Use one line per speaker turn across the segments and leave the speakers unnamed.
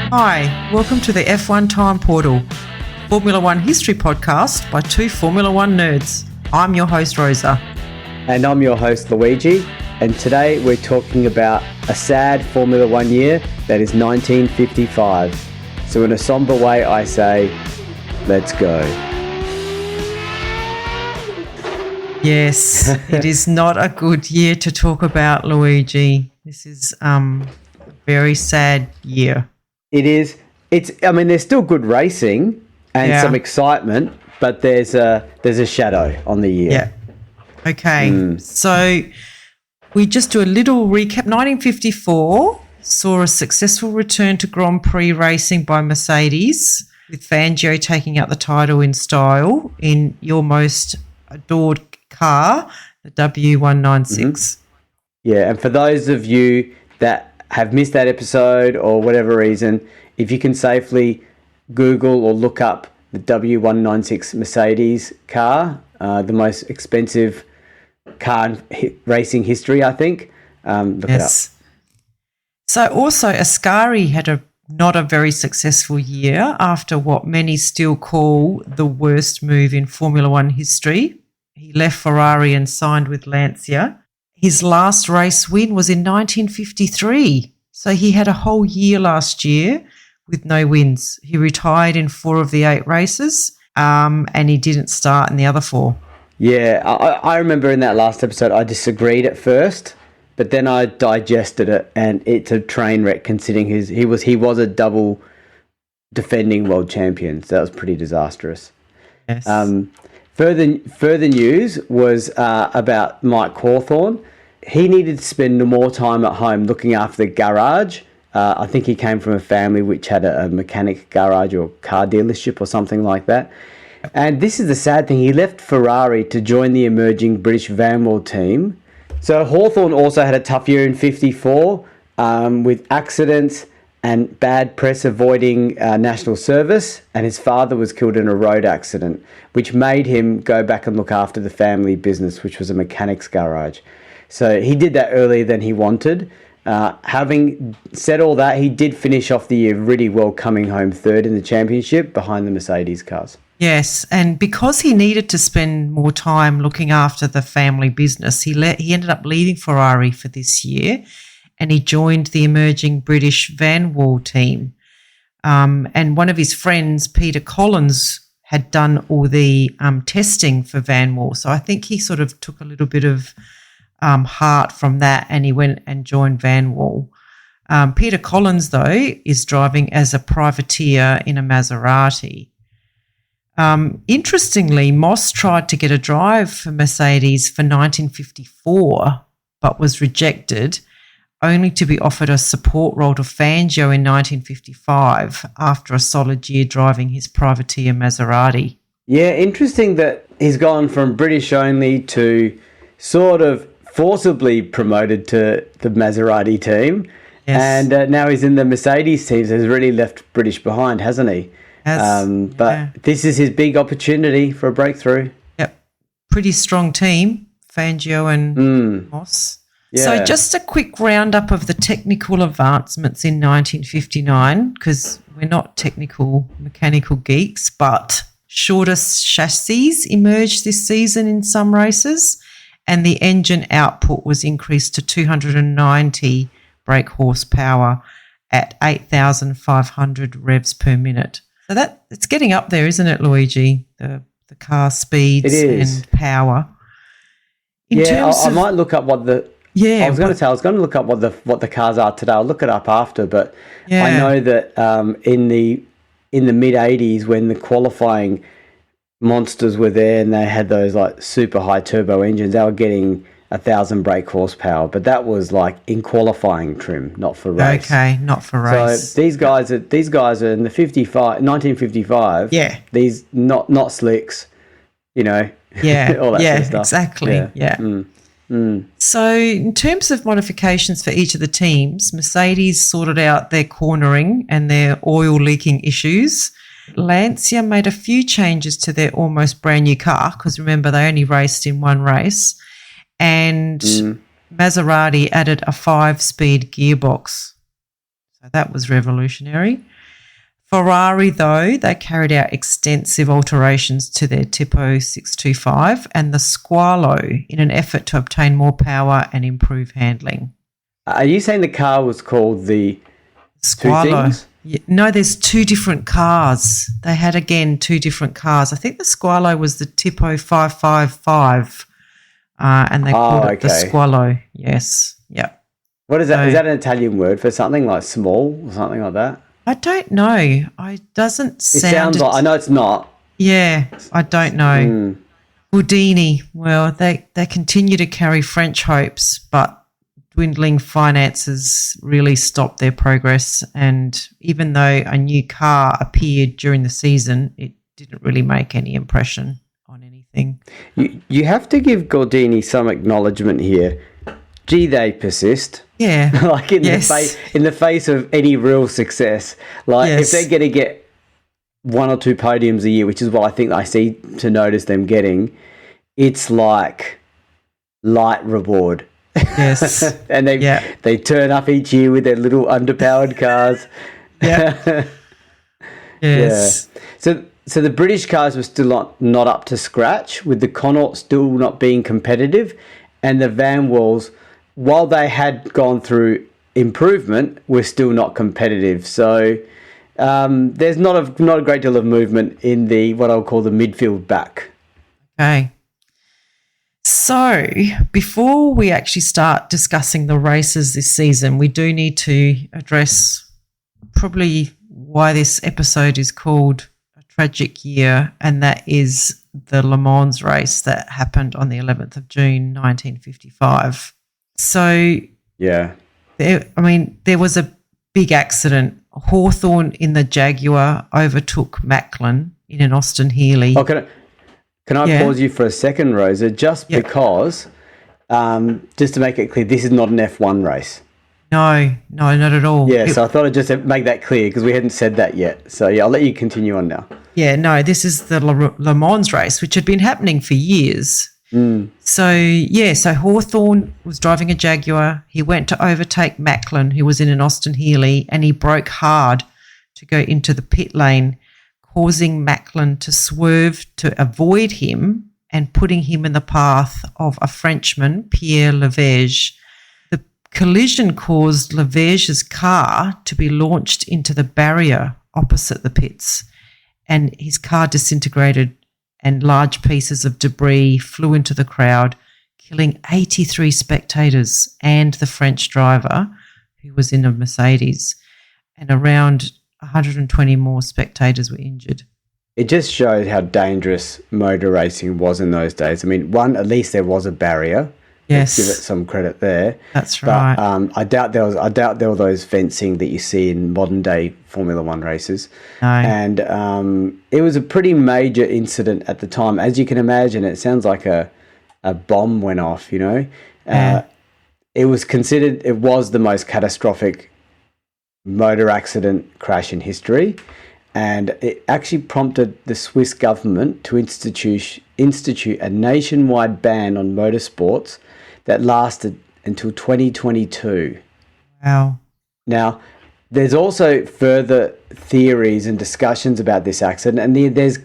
Hi, welcome to the F1 Time Portal, Formula One history podcast by two Formula One nerds. I'm your host, Rosa.
And I'm your host, Luigi. And today we're talking about a sad Formula One year that is 1955. So in a somber way, I say, let's go.
Yes, it is not a good year to talk about, Luigi. This is a very sad year.
It is. There's still good racing and some excitement, but there's a shadow on the year.
Yeah. Okay. So we just do a little recap. 1954 saw a successful return to Grand Prix racing by Mercedes, with Fangio taking out the title in style in your most adored car, the W196.
Yeah, and for those of you that have missed that episode or whatever reason, if you can safely Google or look up the W196 Mercedes car, the most expensive car in racing history, I think. Look it up.
So also Ascari had not a very successful year after what many still call the worst move in Formula One history. He left Ferrari and signed with Lancia. His last race win was in 1953. So he had a whole year last year with no wins. He retired in 4 of the 8 races, and he didn't start in the other 4.
Yeah, I remember in that last episode I disagreed at first, but then I digested it, and it's a train wreck considering he was a double defending world champion. So that was pretty disastrous.
Yes.
Further news was about Mike Hawthorne. He needed to spend more time at home looking after the garage. I think he came from a family which had a mechanic garage or car dealership or something like that. And this is the sad thing. He left Ferrari to join the emerging British Vanwall team. So Hawthorne also had a tough year in 54 with accidents and bad press avoiding national service, and his father was killed in a road accident, which made him go back and look after the family business, which was a mechanic's garage. So he did that earlier than he wanted. Having said all that, he did finish off the year really well, coming home third in the championship behind the Mercedes cars.
Yes, and because he needed to spend more time looking after the family business, he ended up leaving Ferrari for this year, and he joined the emerging British Vanwall team. And one of his friends, Peter Collins, had done all the testing for Vanwall. So I think he sort of took a little bit of heart from that, and he went and joined Vanwall. Peter Collins, though, is driving as a privateer in a Maserati. Interestingly, Moss tried to get a drive for Mercedes for 1954, but was rejected, only to be offered a support role to Fangio in 1955 after a solid year driving his privateer Maserati.
Yeah, interesting that he's gone from British only to sort of forcibly promoted to the Maserati team.
Yes.
And now he's in the Mercedes team, so he's really left British behind, hasn't he? This is his big opportunity for a breakthrough.
Yep. Pretty strong team, Fangio and Moss.
Yeah.
So just a quick roundup of the technical advancements in 1959, because we're not technical mechanical geeks, but shorter chassis emerged this season in some races, and the engine output was increased to 290 brake horsepower at 8,500 revs per minute. So it's getting up there, isn't it, Luigi? The car speeds and power.
I might look up what the. Yeah, I was going to look up what the cars are today. I'll look it up after, but I know that in the mid '80s, when the qualifying monsters were there and they had those like super high turbo engines, they were getting 1,000 brake horsepower, but that was like in qualifying trim, not for race.
Okay, not for race.
So these guys are in the 1955. Yeah, these not slicks, you know.
Yeah,
all that sort of stuff.
Exactly. Yeah. So in terms of modifications for each of the teams, Mercedes sorted out their cornering and their oil leaking issues. Lancia made a few changes to their almost brand new car, because remember they only raced in one race, and Maserati added a 5-speed gearbox. So that was revolutionary. Ferrari, though, they carried out extensive alterations to their Tipo 625 and the Squalo in an effort to obtain more power and improve handling.
Are you saying the car was called the
Squalo.
two things?
No, there's two different cars. They had, again, two different cars. I think the Squalo was the Tipo 555 and they called it the Squalo. Yes, yeah.
What is that? Is that an Italian word for something like small or something like that?
I don't know. It doesn't sound...
It sounds like... I know it's not.
Yeah, I don't know. Houdini, well, they continue to carry French hopes, but dwindling finances really stopped their progress. And even though a new car appeared during the season, it didn't really make any impression on anything.
You have to give Gordini some acknowledgement here. Gee, they persist.
Yeah.
Like in the face of any real success. Like if they're going to get 1 or 2 podiums a year, which is what I think I see to notice them getting, it's like light reward.
Yes.
And they turn up each year with their little underpowered cars.
Yeah. Yes.
Yeah. So the British cars were still not up to scratch, with the Connaught still not being competitive, and the Van Walls, while they had gone through improvement, were still not competitive. So there's not a great deal of movement in the what I'll call the midfield back.
Okay. So before we actually start discussing the races this season, we do need to address probably why this episode is called A Tragic Year, and that is the Le Mans race that happened on the 11th of June, 1955. So,
yeah,
there was a big accident. Hawthorn in the Jaguar overtook Macklin in an Austin Healey.
Oh, can I pause you for a second, Rosa? Just because, just to make it clear, this is not an F1 race.
No, not at all.
Yeah, so I thought I'd just make that clear because we hadn't said that yet. So, I'll let you continue on now.
Yeah, no, this is the Le Mans race, which had been happening for years. So Hawthorn was driving a Jaguar. He went to overtake Macklin, who was in an Austin Healey, and he broke hard to go into the pit lane, causing Macklin to swerve to avoid him and putting him in the path of a Frenchman, Pierre Leverge. The collision caused Leverge's car to be launched into the barrier opposite the pits, and his car disintegrated and large pieces of debris flew into the crowd, killing 83 spectators and the French driver, who was in a Mercedes, and around 120 more spectators were injured.
It just showed how dangerous motor racing was in those days. I mean, at least there was a barrier.
Yes,
let's give it some credit there.
That's right.
But I doubt there were those fencing that you see in modern day Formula One races.
No.
And it was a pretty major incident at the time, as you can imagine. It sounds like a bomb went off. It was the most catastrophic motor accident crash in history, and it actually prompted the Swiss government to institute a nationwide ban on motorsports that lasted until 2022.
Wow.
Now, there's also further theories and discussions about this accident, and there's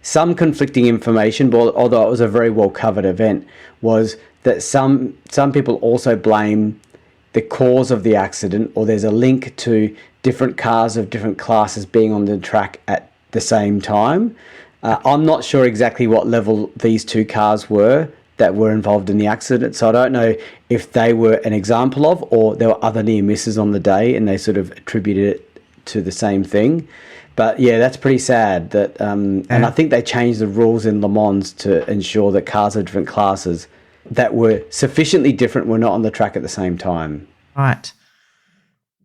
some conflicting information, but although it was a very well-covered event, was that some people also blame the cause of the accident, or there's a link to different cars of different classes being on the track at the same time. I'm not sure exactly what level these two cars were that were involved in the accident, so I don't know if they were an example of, or there were other near misses on the day and they sort of attributed it to the same thing. But yeah, that's pretty sad that, and I think they changed the rules in Le Mans to ensure that cars of different classes that were sufficiently different were not on the track at the same time.
Right.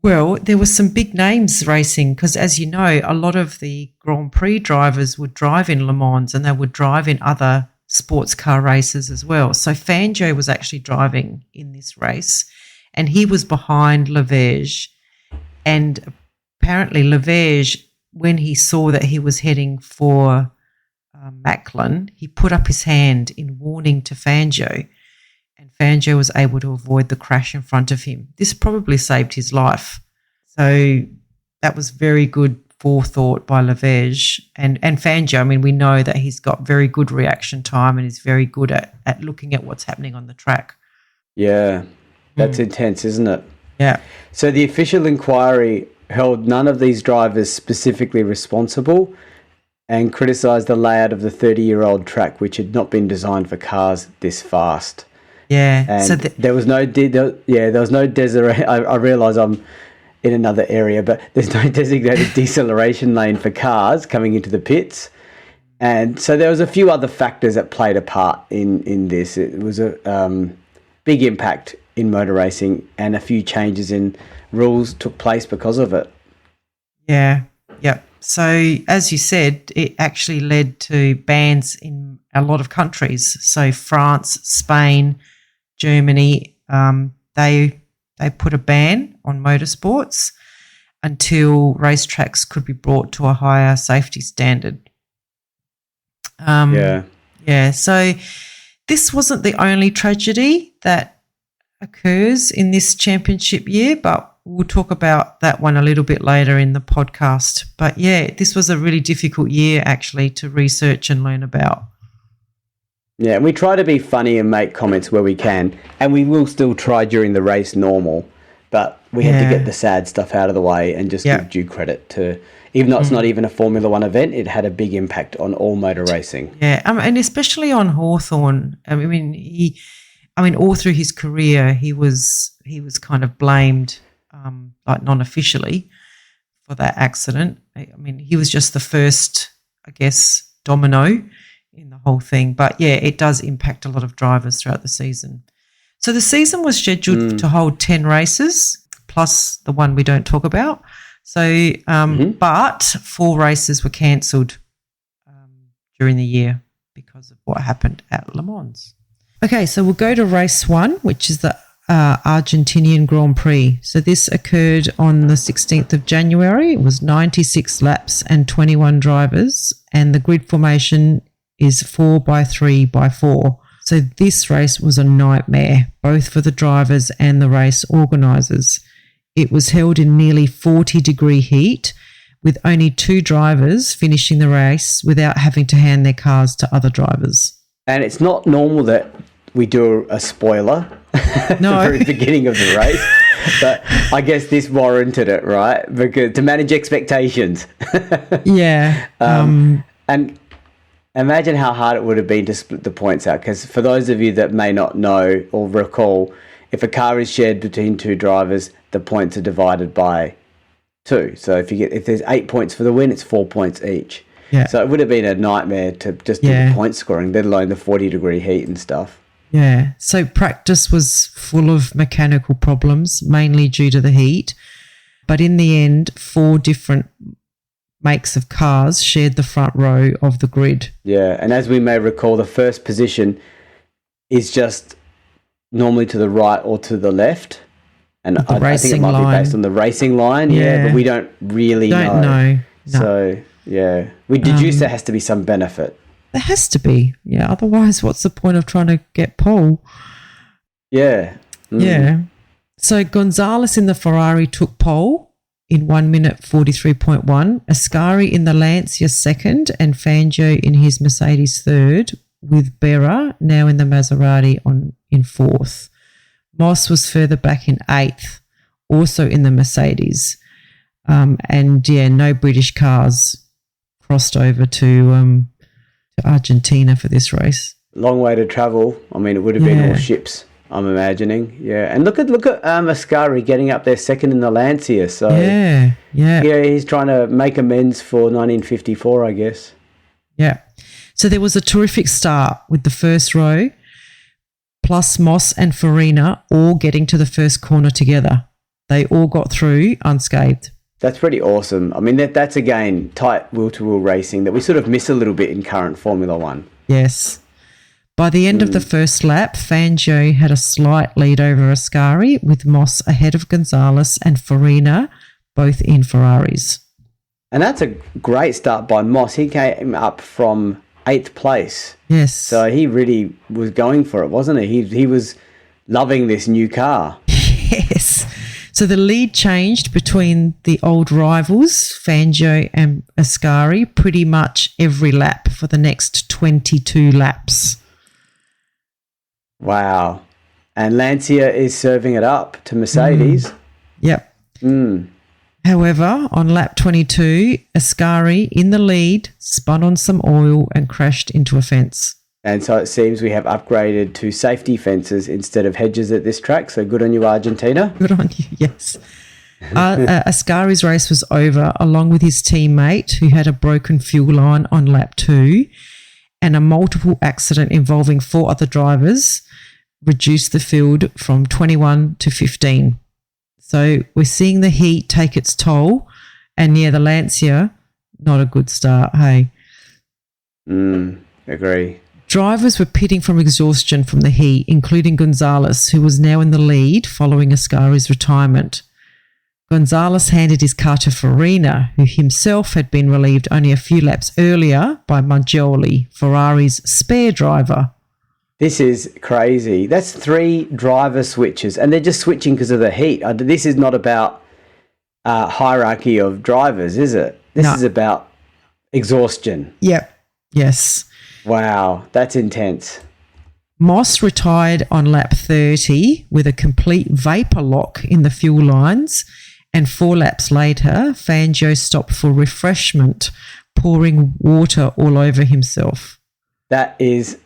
Well, there were some big names racing because, as you know, a lot of the Grand Prix drivers would drive in Le Mans and they would drive in other sports car races as well. So Fangio was actually driving in this race and he was behind Leverge. And apparently Leverge, when he saw that he was heading for Macklin, he put up his hand in warning to Fangio, and Fangio was able to avoid the crash in front of him. This probably saved his life. So that was very good forethought by Lavege and Fangio. I mean, we know that he's got very good reaction time and is very good at looking at what's happening on the track.
Yeah, that's intense, isn't it?
Yeah.
So the official inquiry held none of these drivers specifically responsible and criticised the layout of the 30-year-old track, which had not been designed for cars this fast.
Yeah.
And
So
there was no Desiree. I realise I'm in another area, but there's no designated deceleration lane for cars coming into the pits. And so there was a few other factors that played a part in this. It was a big impact in motor racing, and a few changes in rules took place because of it.
Yeah. Yep. So as you said, it actually led to bans in a lot of countries. So France, Spain, Germany, they put a ban on motorsports until racetracks could be brought to a higher safety standard. Yeah. So this wasn't the only tragedy that occurs in this championship year, but we'll talk about that one a little bit later in the podcast. But yeah, this was a really difficult year actually to research and learn about.
Yeah, and we try to be funny and make comments where we can, and we will still try during the race normal, but we had to get the sad stuff out of the way and just give due credit to, even though it's not even a Formula One event, it had a big impact on all motor racing.
Yeah, and especially on Hawthorn. I mean, all through his career, he was kind of blamed, like non-officially, for that accident. I mean, he was just the first, I guess, domino in the whole thing. But yeah, it does impact a lot of drivers throughout the season. So the season was scheduled to hold 10 races, plus the one we don't talk about. So, but 4 races were cancelled during the year because of what happened at Le Mans. Okay, so we'll go to race 1, which is the Argentinian Grand Prix. So this occurred on the 16th of January. It was 96 laps and 21 drivers, and the grid formation is 4x3x4. So this race was a nightmare, both for the drivers and the race organisers. It was held in nearly 40-degree heat, with only 2 drivers finishing the race without having to hand their cars to other drivers. And
it's not normal that we do a spoiler at the very beginning of the race, but I guess this warranted it, right? Because to manage expectations.
Yeah.
And imagine how hard it would have been to split the points out, because for those of you that may not know or recall, if a car is shared between 2 drivers, the points are divided by 2. So if there's 8 points for the win, it's 4 points each.
Yeah.
So it would have been a nightmare to just do the point scoring, let alone the 40-degree heat and stuff.
Yeah. So practice was full of mechanical problems, mainly due to the heat. But in the end, 4 different makes of cars shared the front row of the grid.
Yeah, and as we may recall, the first position is just normally to the right or to the left. And I think it might be based on the racing line, but we don't really know.
No.
So, yeah. We deduce there has to be some benefit.
There has to be. Yeah, otherwise what's the point of trying to get pole?
Yeah.
Yeah. So Gonzalez in the Ferrari took pole in 1 minute 43.1, Ascari in the Lancia second, and Fangio in his Mercedes third, with Berra now in the Maserati in fourth. Moss was further back in 8th, also in the Mercedes. No British cars crossed over to Argentina for this race.
Long way to travel. I mean, it would have been all ships, I'm imagining. Yeah, and look at Ascari getting up there second in the Lancia. So
yeah,
he's trying to make amends for 1954, I guess.
Yeah. So there was a terrific start with the first row, plus Moss and Farina all getting to the first corner together. They all got through unscathed.
That's pretty awesome. I mean, that's again tight wheel-to-wheel racing that we sort of miss a little bit in current Formula One.
Yes. By the end of the first lap, Fangio had a slight lead over Ascari, with Moss ahead of Gonzalez and Farina, both in Ferraris.
And that's a great start by Moss. He came up from 8th place.
Yes.
So he really was going for it, wasn't he? He was loving this new car.
Yes. So the lead changed between the old rivals, Fangio and Ascari, pretty much every lap for the next 22 laps.
Wow. And Lancia is serving it up to Mercedes.
Yep.
Mm.
However, on lap 22, Ascari in the lead spun on some oil and crashed into a fence.
And so it seems we have upgraded to safety fences instead of hedges at this track. So good on you, Argentina.
Good on you, yes. Ascari's race was over along with his teammate who had a broken fuel line on lap 2, and a multiple accident involving 4 other drivers reduced the field from 21 to 15. So we're seeing the heat take its toll, and the Lancia, not a good start, hey?
Agree.
Drivers were pitting from exhaustion from the heat, including Gonzalez, who was now in the lead following Ascari's retirement. Gonzalez handed his car to Farina, who himself had been relieved only a few laps earlier by Maggioli, Ferrari's spare driver.
This is crazy. That's 3 driver switches, and they're just switching because of the heat. This is not about hierarchy of drivers, is it? This is about exhaustion.
Yep. Yes.
Wow, that's intense.
Moss retired on lap 30 with a complete vapour lock in the fuel lines, and 4 laps later, Fangio stopped for refreshment, pouring water all over himself.
That is,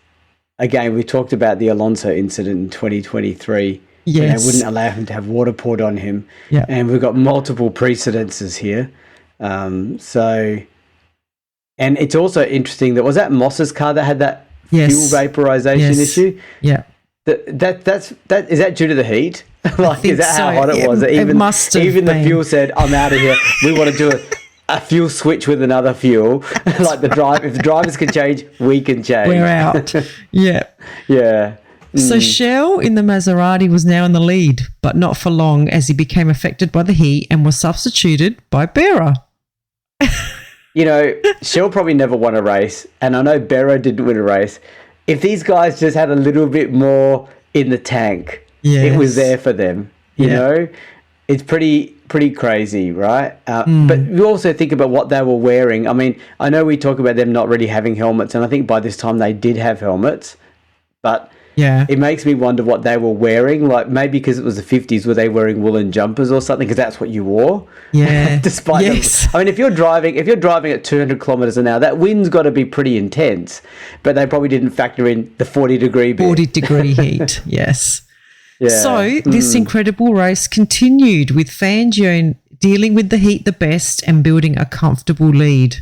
again, we talked about the Alonso incident in 2023.
Yes.
They wouldn't allow him to have water poured on him.
Yeah.
And we've got multiple precedences here. And it's also interesting that was that Moss's car that had that fuel vaporization issue?
Yeah.
Is that due to the heat? Is that how hot it was?
It must have
even
been.
The fuel said, "I'm out of here. We want to do a fuel switch with another fuel." Like if the drivers can change, we can change.
We're out. Yeah.
Yeah.
So Shell in the Maserati was now in the lead, but not for long, as he became affected by the heat and was substituted by Berra.
You know, Shell probably never won a race, and I know Berra didn't win a race. If these guys just had a little bit more in the tank, it was there for them. You know, it's pretty crazy, right? But you also think about what they were wearing. I mean, I know we talk about them not really having helmets, and I think by this time they did have helmets, but it makes me wonder what they were wearing. Like maybe because it was the 50s, were they wearing woolen jumpers or something? Because that's what you wore.
Yeah.
Despite I mean, if you're driving at 200 kilometers an hour, that wind's got to be pretty intense. But they probably didn't factor in the 40-degree bit.
40-degree heat. Yes.
Yeah.
So this incredible race continued with Fangio dealing with the heat the best and building a comfortable lead.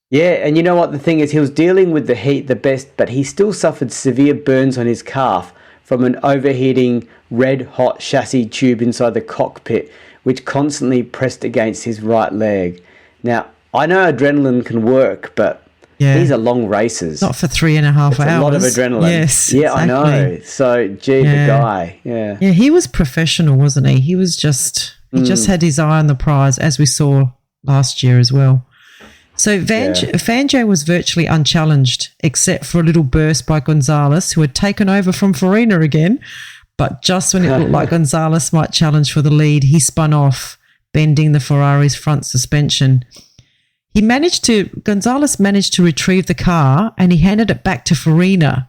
Yeah, and you know what? The thing is, he was dealing with the heat the best, but he still suffered severe burns on his calf from an overheating red-hot chassis tube inside the cockpit, which constantly pressed against his right leg. Now, I know adrenaline can work, but these are long races.
Not for 3.5 hours.
A lot of adrenaline.
Yes,
yeah,
exactly.
I know. So, the guy,
Yeah, he was professional, wasn't he? He was just, he just had his eye on the prize, as we saw last year as well. So Fangio was virtually unchallenged, except for a little burst by Gonzalez, who had taken over from Farina again. But just when it looked like Gonzalez might challenge for the lead, he spun off, bending the Ferrari's front suspension. Gonzalez managed to retrieve the car and he handed it back to Farina,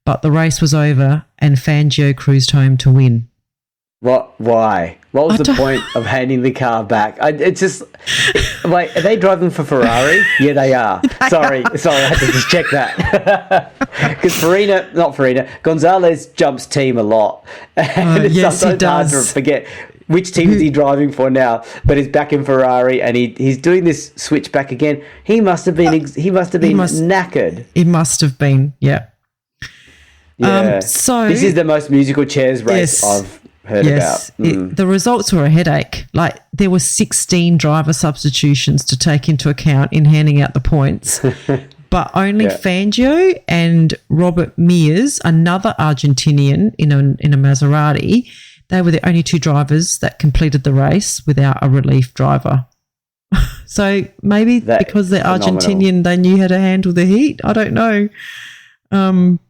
but the race was over and Fangio cruised home to win.
What? Why? What was the point of handing the car back? It's just... Wait, are they driving for Ferrari? Yeah, they are. Sorry, I had to just check that. Because Gonzalez jumps team a lot. And it's sometimes hard to forget which team is he driving for now. But he's back in Ferrari and he's doing this switch back again. He must have been knackered.
He must have been, yeah.
Yeah.
So
this is the most musical chairs race I've heard about.
The results were a headache. Like there were 16 driver substitutions to take into account in handing out the points. But only Fangio and Robert Mears, another Argentinian in a Maserati, they were the only 2 drivers that completed the race without a relief driver. So maybe because they're Argentinian, they knew how to handle the heat. I don't know.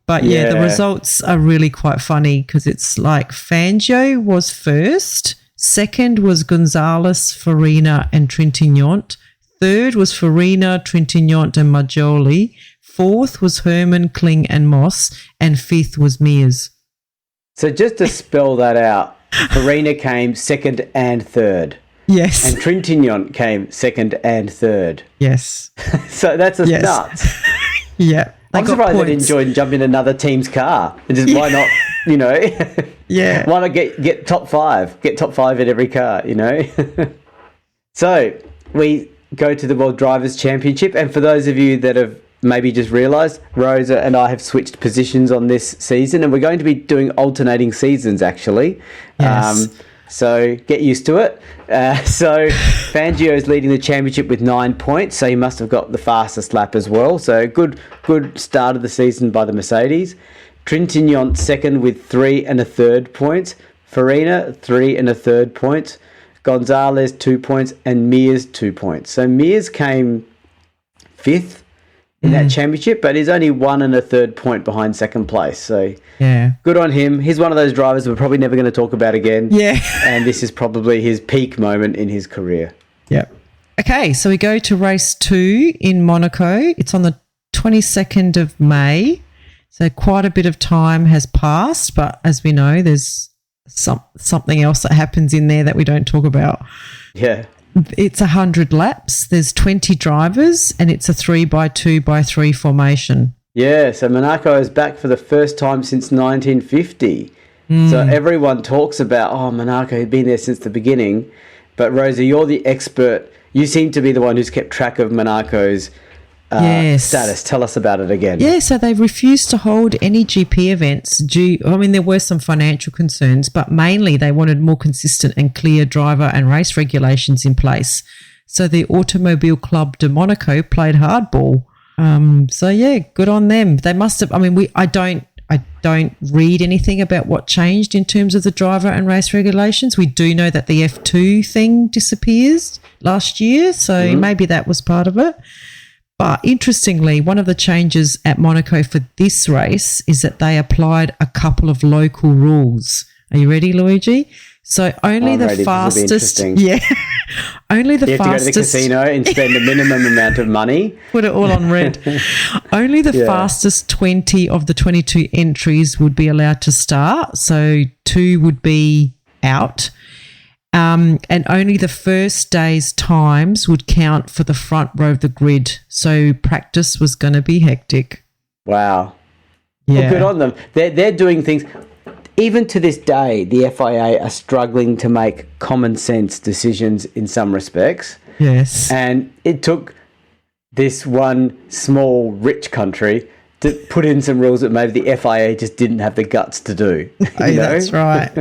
But the results are really quite funny because it's like Fangio was first, Second was Gonzalez, Farina and Trintignant. Third was Farina, Trintignant and Majoli. Fourth was Herman, Kling and Moss. And fifth was Mears.
So just to spell that out, Farina came second and third.
Yes.
And Trintignant came second and third.
Yes.
So that's nuts.
Yeah.
I'm surprised they didn't join jump in another team's car. And just why not,
Yeah.
Why not get top five? Get top five in every car, So we go to the World Drivers' Championship. And for those of you that have maybe just realised, Rosa and I have switched positions on this season. And we're going to be doing alternating seasons, actually.
Yes.
So get used to it. So Fangio is leading the championship with 9 points. So he must have got the fastest lap as well. So good start of the season by the Mercedes. Trintignant second with 3 1/3 points. Farina 3 1/3 points. Gonzalez 2 points and Mears 2 points. So Mears came fifth in that championship, but he's only 1 1/3 point behind second place. So
yeah,
good on him. He's one of those drivers we're probably never going to talk about again.
Yeah.
And this is probably his peak moment in his career.
Yeah. Okay, so we go to race 2 in Monaco. It's on the 22nd of May. So quite a bit of time has passed, but as we know, there's something else that happens in there that we don't talk about.
Yeah.
It's 100 laps. There's 20 drivers, and it's a 3x2x3 formation.
Yeah, so Monaco is back for the first time since 1950. So everyone talks about, Monaco had been there since the beginning. But Rosa, you're the expert. You seem to be the one who's kept track of Monaco's status. Tell us about it again.
Yeah, so they've refused to hold any GP events there were some financial concerns, but mainly they wanted more consistent and clear driver and race regulations in place. So the Automobile Club de Monaco played hardball. So yeah, good on them. They must have, I don't read anything about what changed in terms of the driver and race regulations. We do know that the F2 thing disappears last year, so maybe that was part of it. But interestingly, one of the changes at Monaco for this race is that they applied a couple of local rules. Are you ready, Luigi? So only the fastest, only the fastest. You have to go to the casino and spend a minimum amount of money. Put it all on red. Only the fastest 20 of the 22 entries would be allowed to start. So 2 would be out. And only the first day's times would count for the front row of the grid. So practice was going to be hectic.
Wow. Yeah. Well, good on them. They're doing things. Even to this day, the FIA are struggling to make common sense decisions in some respects.
Yes.
And it took this one small, rich country to put in some rules that maybe the FIA just didn't have the guts to do.
That's right.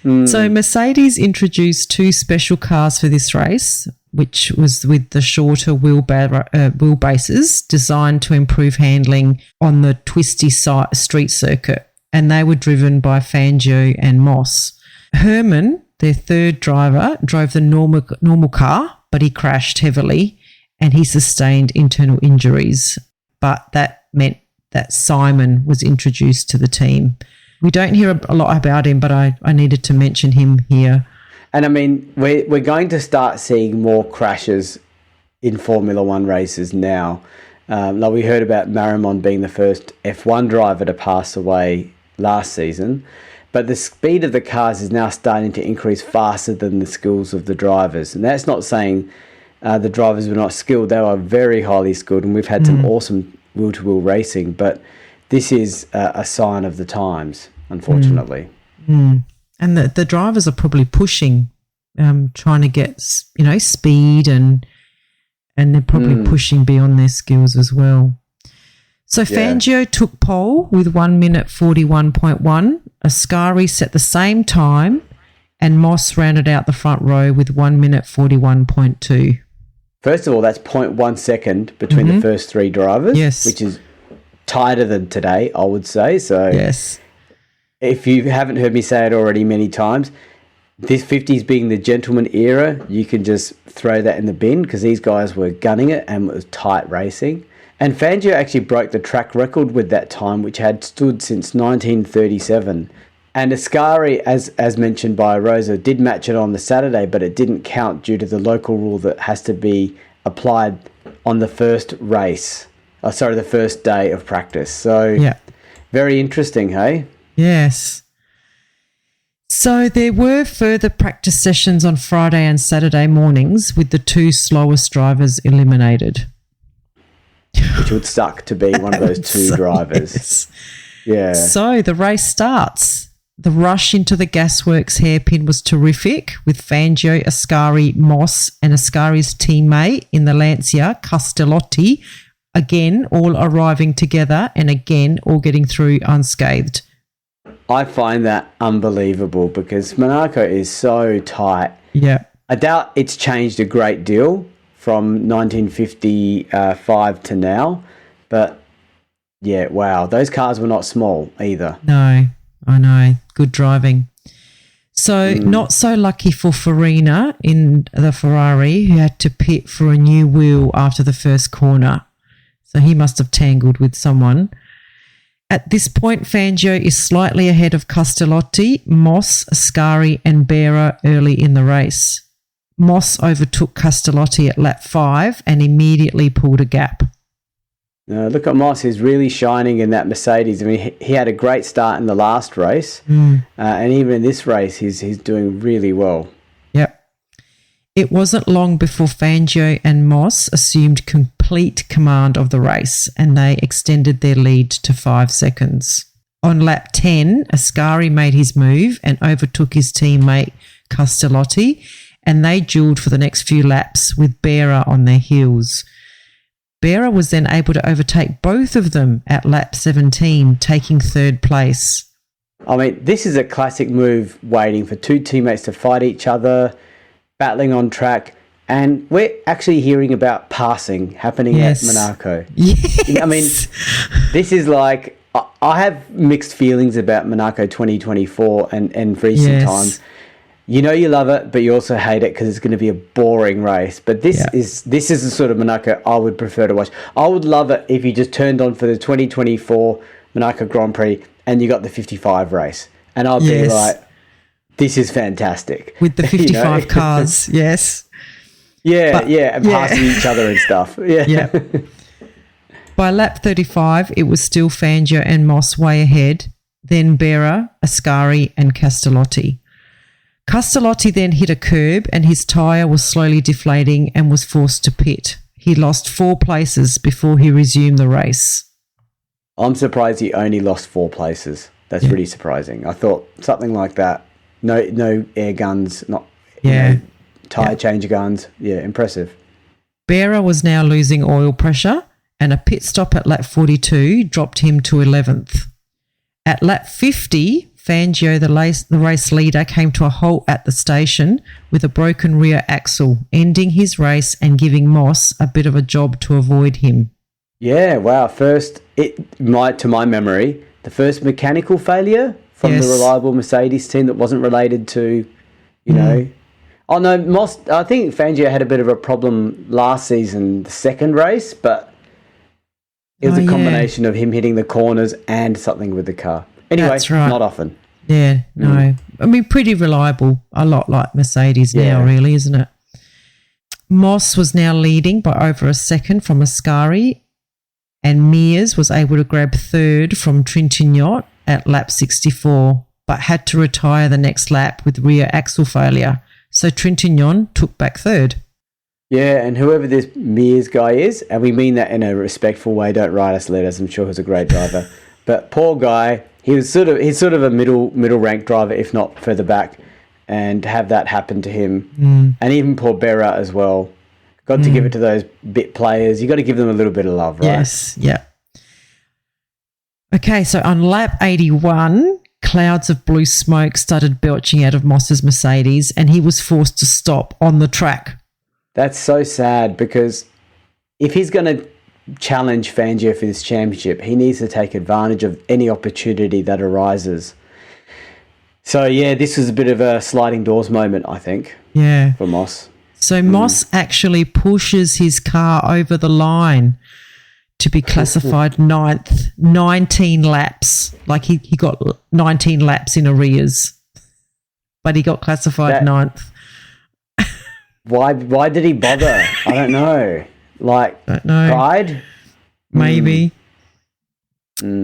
So Mercedes introduced 2 special cars for this race, which was with the shorter wheelbases designed to improve handling on the twisty street circuit, and they were driven by Fangio and Moss. Herman, their third driver, drove the normal car, but he crashed heavily and he sustained internal injuries. But that meant that Simon was introduced to the team. We don't hear a lot about him, but I needed to mention him here.
And we're going to start seeing more crashes in Formula One races now. Like we heard about Marimon being the first F1 driver to pass away last season, but the speed of the cars is now starting to increase faster than the skills of the drivers. And that's not saying the drivers were not skilled. They were very highly skilled, and we've had some awesome wheel-to-wheel racing, but this is a sign of the times, unfortunately.
And the drivers are probably pushing, trying to get, speed, and they're probably pushing beyond their skills as well. So Fangio took pole with 1 minute 41.1. Ascari set the same time, and Moss rounded out the front row with 1 minute 41.2.
First of all, that's 0.1 second between the first 3 drivers, which is tighter than today, I would say. So if you haven't heard me say it already many times, this 50s being the gentleman era, you can just throw that in the bin because these guys were gunning it and it was tight racing. And Fangio actually broke the track record with that time, which had stood since 1937 And Ascari, as mentioned by Rosa, did match it on the Saturday, but it didn't count due to the local rule that has to be applied on the first race. The first day of practice. So, very interesting, hey?
Yes. So there were further practice sessions on Friday and Saturday mornings with the two slowest drivers eliminated.
Which would suck to be one of those two drivers.
Yes.
Yeah.
So the race starts. The rush into the Gasworks hairpin was terrific, with Fangio, Ascari, Moss and Ascari's teammate in the Lancia, Castellotti, again all arriving together and again all getting through unscathed.
I find that unbelievable because Monaco is so tight.
Yeah.
I doubt it's changed a great deal from 1955 to now. But, yeah, wow, those cars were not small either.
No, I know. Good driving. So not so lucky for Farina in the Ferrari, who had to pit for a new wheel after the first corner. So he must have tangled with someone. At this point, Fangio is slightly ahead of Castellotti, Moss, Ascari and Berra early in the race. Moss overtook Castellotti at lap 5 and immediately pulled a gap.
Look at Moss. He's really shining in that Mercedes. I mean, he had a great start in the last race. And even in this race, he's doing really well.
Yep. It wasn't long before Fangio and Moss assumed complete command of the race and they extended their lead to 5 seconds. On lap 10, Ascari made his move and overtook his teammate Castellotti, and they duelled for the next few laps with Berra on their heels. Berra was then able to overtake both of them at lap 17, taking third place.
I mean, this is a classic move, waiting for two teammates to fight each other, battling on track, and we're actually hearing about passing happening at Monaco.
Yes.
I mean, this is like, I have mixed feelings about Monaco 2024 and recent times. You know you love it, but you also hate it because it's going to be a boring race. But this is the sort of Monaco I would prefer to watch. I would love it if you just turned on for the 2024 Monaco Grand Prix and you got the 55 race. And I'd be like, this is fantastic.
With the 55 cars, yes.
Yeah, and passing each other and stuff. Yeah.
By lap 35, it was still Fangio and Moss way ahead, then Berra, Ascari and Castellotti. Castellotti then hit a curb and his tyre was slowly deflating and was forced to pit. He lost 4 places before he resumed the race.
I'm surprised he only lost 4 places. That's really surprising. I thought something like that. No air guns, tyre changer guns. Yeah, impressive.
Berra was now losing oil pressure and a pit stop at lap 42 dropped him to 11th. At lap 50, Fangio, the race leader, came to a halt at the station with a broken rear axle, ending his race and giving Moss a bit of a job to avoid him. Yeah,
wow. To my memory, the first mechanical failure from the reliable Mercedes team that wasn't related to, you know. Oh, no, Moss, I think Fangio had a bit of a problem last season, the second race, but it was a combination of him hitting the corners and something with the car. Anyway,
that's right.
Not often.
Yeah, no. I mean, pretty reliable, a lot like Mercedes now, really, isn't it? Moss was now leading by over a second from Ascari, and Mears was able to grab third from Trintignant at lap 64, but had to retire the next lap with rear axle failure. So Trintignant took back third.
Yeah, and whoever this Mears guy is, and we mean that in a respectful way, don't write us letters, I'm sure he's a great driver. But poor guy, he's sort of a middle rank driver, if not further back, and have that happen to him. And even poor Berra as well. Got to give it to those bit players. You got to give them a little bit of love, right?
Yes, yeah. Okay, so on lap 81, clouds of blue smoke started belching out of Moss's Mercedes and he was forced to stop on the track.
That's so sad because if he's going to challenge Fangio for this championship, he needs to take advantage of any opportunity that arises. So, yeah, this was a bit of a sliding doors moment, I think, for Moss.
So Moss actually pushes his car over the line to be classified ninth, 19 laps. Like he got 19 laps in arrears, but he got classified ninth.
Why did he bother? I don't know.
Don't know.
Pride?
Maybe.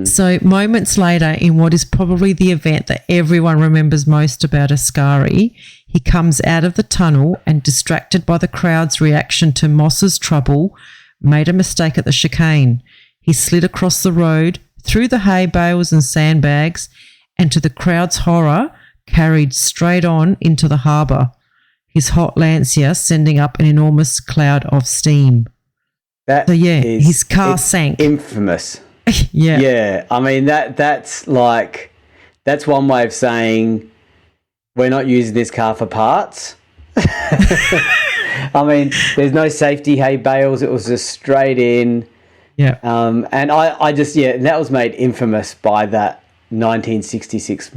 So moments later, in what is probably the event that everyone remembers most about Ascari, he comes out of the tunnel and, distracted by the crowd's reaction to Moss's trouble, made a mistake at the chicane. He slid across the road, through the hay bales and sandbags, and to the crowd's horror, carried straight on into the harbour, his hot Lancia sending up an enormous cloud of steam. His car sank.
Infamous.
Yeah.
Yeah. I mean, that's one way of saying we're not using this car for parts. I mean, there's no safety hay bales. It was just straight in.
Yeah.
And I just, that was made infamous by that 1966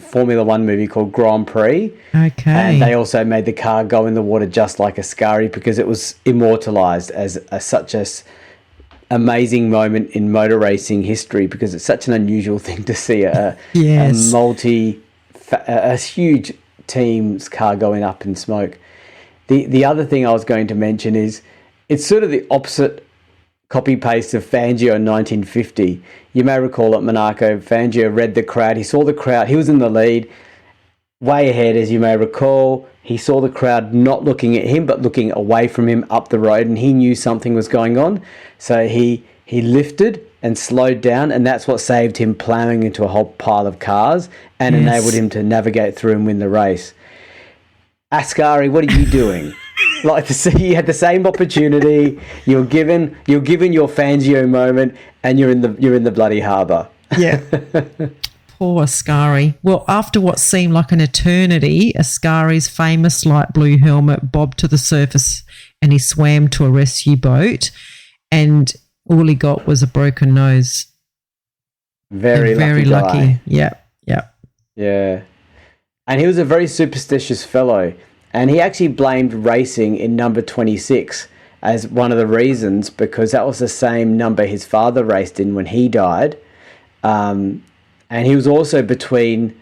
Formula One movie called Grand Prix.
Okay.
And they also made the car go in the water just like Ascari because it was immortalised as such a amazing moment in motor racing history because it's such an unusual thing to see a huge team's car going up in smoke. The other thing I was going to mention is it's sort of the opposite copy-paste of Fangio in 1950. You may recall at Monaco, Fangio read the crowd. He saw the crowd. He was in the lead, way ahead, as you may recall. He saw the crowd not looking at him, but looking away from him up the road, and he knew something was going on. So he lifted and slowed down, and that's what saved him ploughing into a whole pile of cars and enabled him to navigate through and win the race. Ascari, what are you doing? You had the same opportunity. You're given your Fangio moment, and you're in the bloody harbour.
Yeah. Poor Ascari. Well, after what seemed like an eternity, Ascari's famous light blue helmet bobbed to the surface, and he swam to a rescue boat, and all he got was a broken nose.
Very lucky.
Yeah.
Yeah. And he was a very superstitious fellow. And he actually blamed racing in number 26 as one of the reasons because that was the same number his father raced in when he died. And he was also between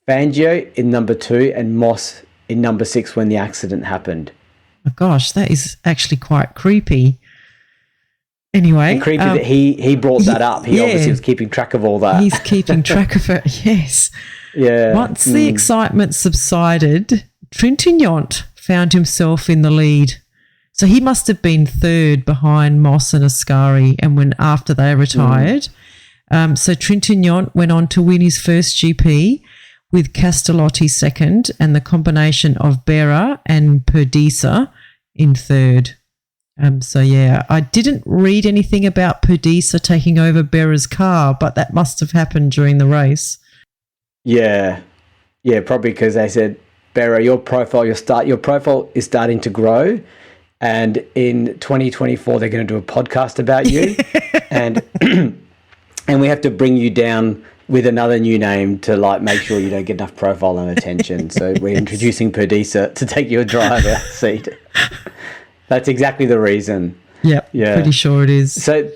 Fangio in number 2 and Moss in number 6 when the accident happened.
Oh, gosh, that is actually quite creepy. Anyway.
And creepy that he brought that up. He obviously was keeping track of all that.
He's keeping track of it, yes.
Yeah.
Once the excitement subsided, Trintignant found himself in the lead. So he must have been third behind Moss and Ascari and after they retired. So Trintignant went on to win his first GP with Castellotti second and the combination of Berra and Perdisa in third. I didn't read anything about Perdisa taking over Berra's car, but that must have happened during the race.
Yeah, probably because they said, Berra, your profile is starting to grow, and in 2024 they're going to do a podcast about you, and we have to bring you down with another new name to make sure you don't get enough profile and attention. So we're introducing Perdisa to take your driver seat. That's exactly the reason.
Yep, yeah, pretty sure it is.
So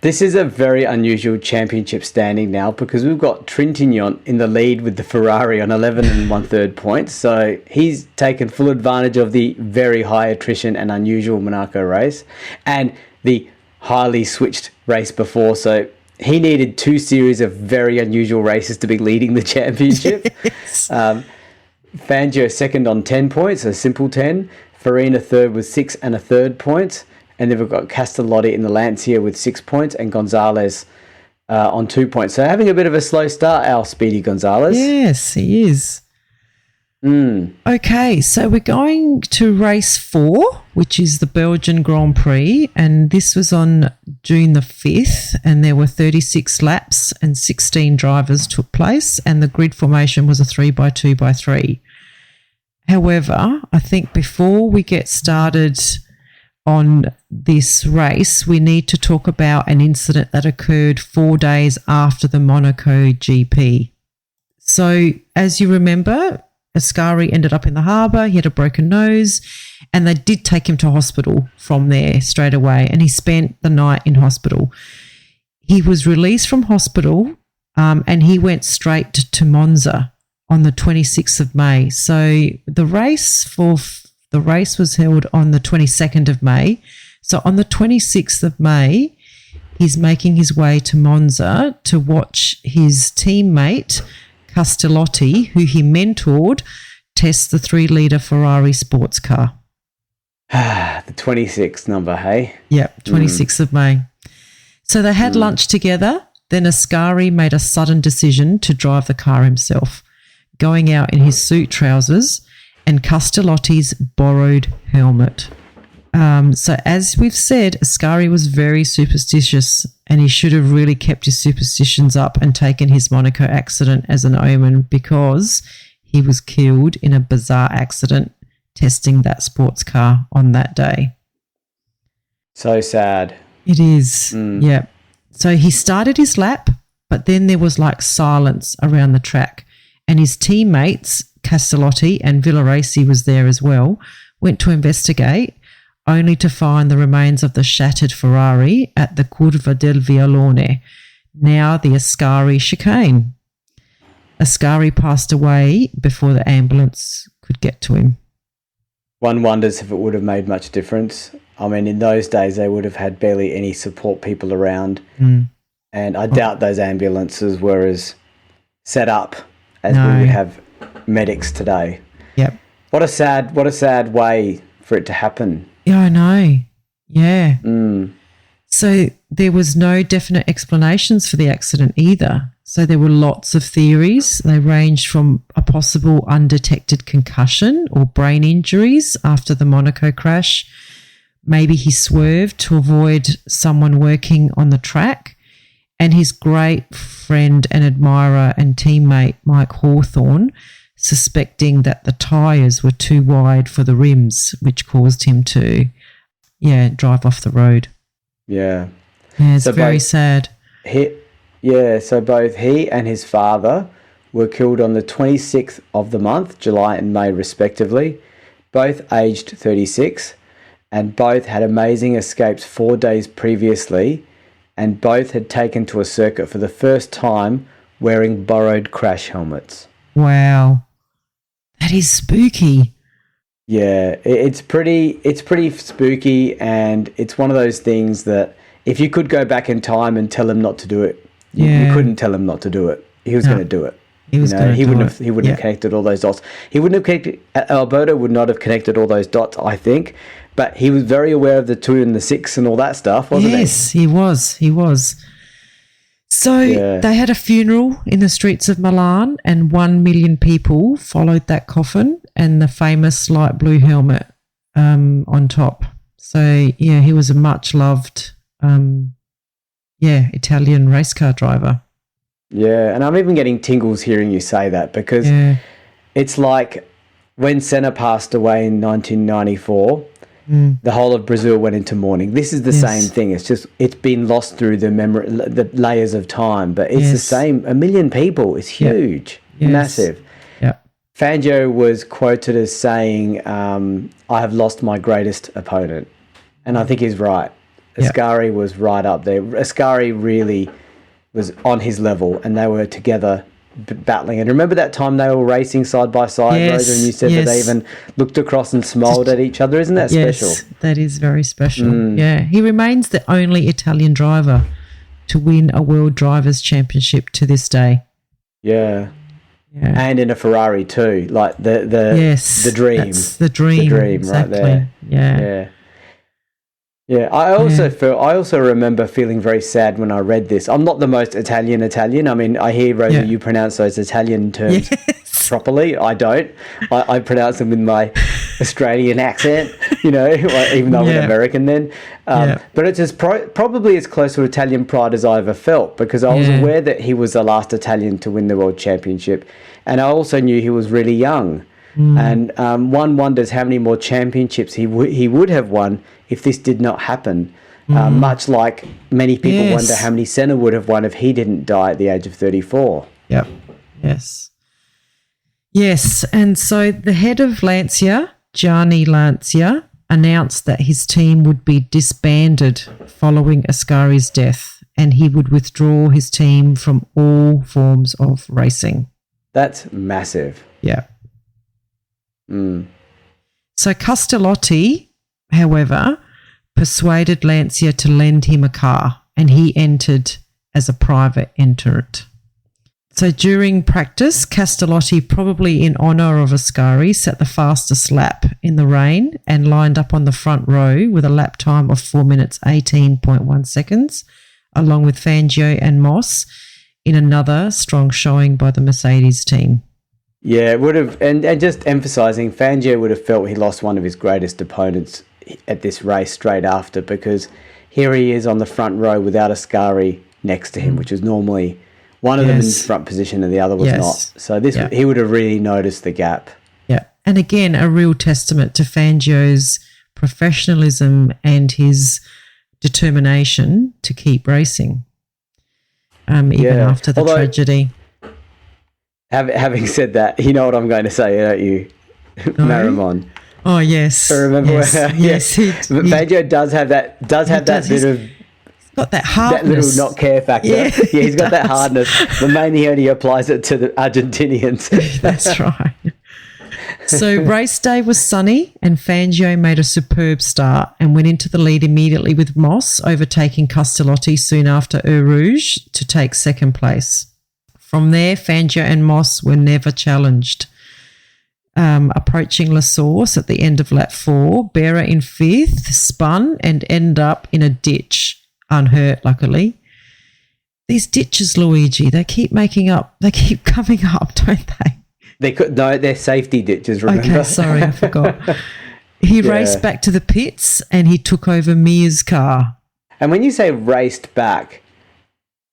this is a very unusual championship standing now because we've got Trintignant in the lead with the Ferrari on 11 1/3 points. So he's taken full advantage of the very high attrition and unusual Monaco race and the highly switched race before. So he needed 2 series of very unusual races to be leading the championship.
Yes.
Fangio second on 10 points, a simple 10. Farina third with 6 1/3 points. And then we've got Castellotti in the Lancia with 6 points and Gonzalez on 2 points. So having a bit of a slow start, our Speedy Gonzalez.
Yes, he is. Okay, so we're going to race 4, which is the Belgian Grand Prix, and this was on June the 5th, and there were 36 laps and 16 drivers took place, and the grid formation was a 3x2x3. However, I think before we get started on this race, we need to talk about an incident that occurred 4 days after the Monaco GP. So, as you remember, Ascari ended up in the harbour. He had a broken nose, And they did take him to hospital from there straight away, and he spent the night in hospital. He was released from hospital and he went straight to Monza on the 26th of May. So the race was held on the 22nd of May. So on the 26th of May, he's making his way to Monza to watch his teammate Castellotti, who he mentored, test the 3-litre Ferrari sports car.
The 26th number, hey?
Yep, 26th of May. So they had lunch together. Then Ascari made a sudden decision to drive the car himself, going out in his suit trousers and Castellotti's borrowed helmet. So as we've said, Ascari was very superstitious, and he should have really kept his superstitions up and taken his Monaco accident as an omen, because he was killed in a bizarre accident testing that sports car on that day.
So sad.
It is, yeah. So he started his lap, but then there was like silence around the track, and his teammates, Castellotti and Villaraci was there as well, went to investigate, only to find the remains of the shattered Ferrari at the Curva del Vialone, now the Ascari chicane. Ascari passed away before the ambulance could get to him.
One wonders if it would have made much difference. I mean, in those days, they would have had barely any support people around. And I doubt those ambulances were as set up as we would have medics today.
Yep.
What a sad way for it to happen.
Yeah, I know. Yeah. So there was no definite explanations for the accident either. So there were lots of theories. They ranged from a possible undetected concussion or brain injuries after the Monaco crash. Maybe he swerved to avoid someone working on the track. And his great friend and admirer and teammate, Mike Hawthorne, suspecting that the tyres were too wide for the rims, which caused him to, drive off the road.
Yeah.
Yeah, it's very sad.
So both he and his father were killed on the 26th of the month, July and May respectively, both aged 36, and both had amazing escapes 4 days previously, and both had taken to a circuit for the first time wearing borrowed crash helmets.
Wow. That is spooky.
Yeah, it's pretty spooky, and it's one of those things that if you could go back in time and tell him not to do it, you couldn't tell him not to do it. He was going to do it. He wouldn't have connected all those dots. He wouldn't have connected. Alberto would not have connected all those dots, I think. But he was very aware of the 2 and the 6 and all that stuff, wasn't he?
Yes, he was. So they had a funeral in the streets of Milan, and 1 million people followed that coffin and the famous light blue helmet on top. So, he was a much-loved, Italian race car driver.
Yeah, and I'm even getting tingles hearing you say that, because it's like when Senna passed away in 1994, the whole of Brazil went into mourning. This is the same thing. It's just it's been lost through the layers of time, but it's the same. 1 million people is huge, massive.
Yeah.
Fangio was quoted as saying, "I have lost my greatest opponent," and I think he's right. Ascari was right up there. Ascari really was on his level, and they were together battling. And remember that time they were racing side by side, Rosa, and you said that they even looked across and smiled at each other. Isn't that special?
Yes, that is very special. Yeah, he remains the only Italian driver to win a World Drivers' Championship to this day.
Yeah. And in a Ferrari too, like the dream.
That's the dream.
The dream,
exactly.
right there. Yeah, I also remember feeling very sad when I read this. I'm not the most Italian. I mean, I hear, Rosa, you pronounce those Italian terms properly. I don't. I pronounce them with my Australian accent, even though I'm an American then. But it's probably as close to Italian pride as I ever felt, because I was aware that he was the last Italian to win the World Championship. And I also knew he was really young. And one wonders how many more championships he would have won if this did not happen. Much like many people wonder how many Senna would have won if he didn't die at the age of 34.
Yep. Yes. And so the head of Lancia, Gianni Lancia announced that his team would be disbanded following Ascari's death, and he would withdraw his team from all forms of racing.
That's massive.
Yeah. So Castellotti, however, persuaded Lancia to lend him a car, and he entered as a private entrant. So during practice, Castellotti, probably in honour of Ascari, set the fastest lap in the rain and lined up on the front row with a lap time of 4 minutes 18.1 seconds, along with Fangio and Moss, in another strong showing by the Mercedes team.
Yeah, it would have, and just emphasising, Fangio would have felt he lost one of his greatest opponents at this race straight after, because here he is on the front row without Ascari next to him, which is normally one of them in front position and the other was not. So he would have really noticed the gap.
Yeah, and again, a real testament to Fangio's professionalism and his determination to keep racing, even after the tragedy.
Having said that, you know what I'm going to say, don't you? No? Marimon.
Oh yes.
Remember?
Yes.
Fangio does have that bit of.
Got that hardness.
That little not care factor. Yeah, he's got that hardness. But mainly he only applies it to the Argentinians.
That's right. So race day was sunny and Fangio made a superb start and went into the lead immediately with Moss, overtaking Castellotti soon after Eau Rouge to take second place. From there, Fangio and Moss were never challenged. Approaching La Source at the end of lap 4, Berra in 5th spun and ended up in a ditch. Unhurt, luckily. These ditches, Luigi, they keep coming up, don't they?
They're safety ditches, remember?
Okay, sorry, I forgot. He raced back to the pits and he took over Mia's car.
And when you say raced back,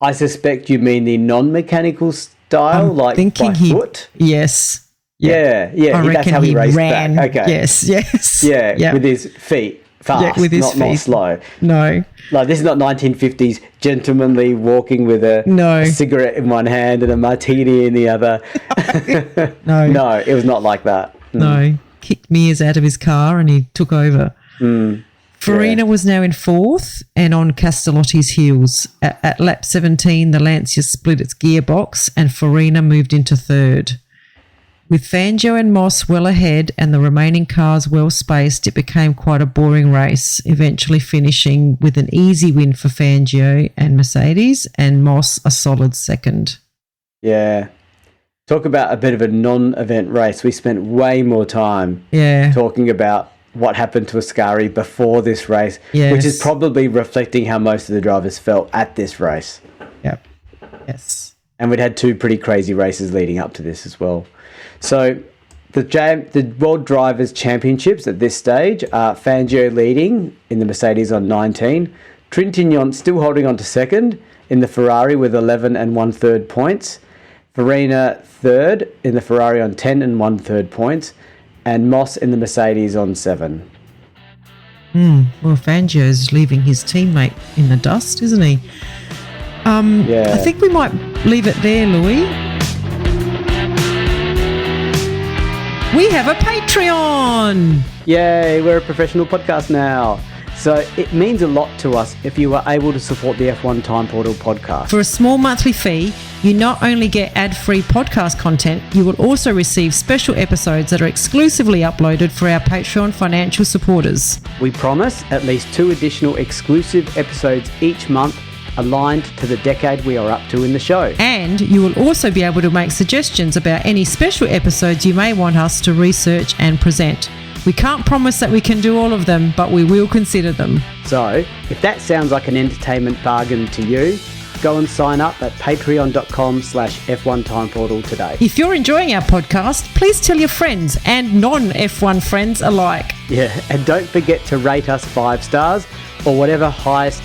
I suspect you mean the non-mechanical style, by foot?
Yes.
Yeah.
I reckon
that's how he raced
ran.
back. Okay.
Yes.
Yeah, with his feet. Fast,
with his feet.
Not slow.
No.
Like, this is not 1950s gentlemanly walking with a cigarette in one hand and a martini in the other. No, it was not like that.
No. Kicked Mears out of his car and he took over. Farina was now in 4th and on Castellotti's heels. At lap 17, the Lancia split its gearbox and Farina moved into 3rd. With Fangio and Moss well ahead and the remaining cars well spaced, it became quite a boring race, eventually finishing with an easy win for Fangio and Mercedes and Moss a solid second.
Yeah. Talk about a bit of a non-event race. We spent way more time talking about what happened to Ascari before this race, which is probably reflecting how most of the drivers felt at this race.
Yep. Yes.
And we'd had 2 pretty crazy races leading up to this as well. So the World Drivers' Championships at this stage are Fangio leading in the Mercedes on 19, Trintignant still holding on to second in the Ferrari with 11 and 1/3 points, Farina third in the Ferrari on 10 and 1/3 points, and Moss in the Mercedes on 7.
Well, Fangio's leaving his teammate in the dust, isn't he? I think we might leave it there, Louis. We have a Patreon!
Yay, we're a professional podcast now. So it means a lot to us if you are able to support the F1 Time Portal podcast.
For a small monthly fee, you not only get ad-free podcast content, you will also receive special episodes that are exclusively uploaded for our Patreon financial supporters.
We promise at least 2 additional exclusive episodes each month aligned to the decade we are up to in the show.
And you will also be able to make suggestions about any special episodes you may want us to research and present. We can't promise that we can do all of them, but we will consider them.
So, if that sounds like an entertainment bargain to you, go and sign up at patreon.com/F1 Time Portal today.
If you're enjoying our podcast, please tell your friends and non-F1 friends alike.
Yeah, and don't forget to rate us 5 stars or whatever highest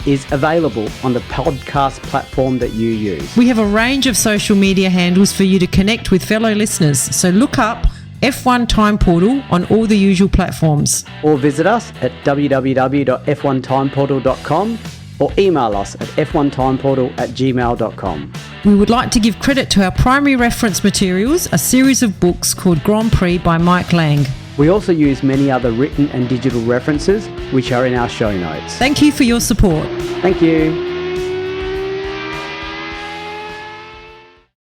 is available on the podcast platform that you use.
We have a range of social media handles for you to connect with fellow listeners, so look up F1 Time Portal on all the usual platforms.
Or visit us at www.f1timeportal.com or email us at f1timeportal@gmail.com.
We would like to give credit to our primary reference materials, a series of books called Grand Prix by Mike Lang.
We also use many other written and digital references, which are in our show notes.
Thank you for your support.
Thank you.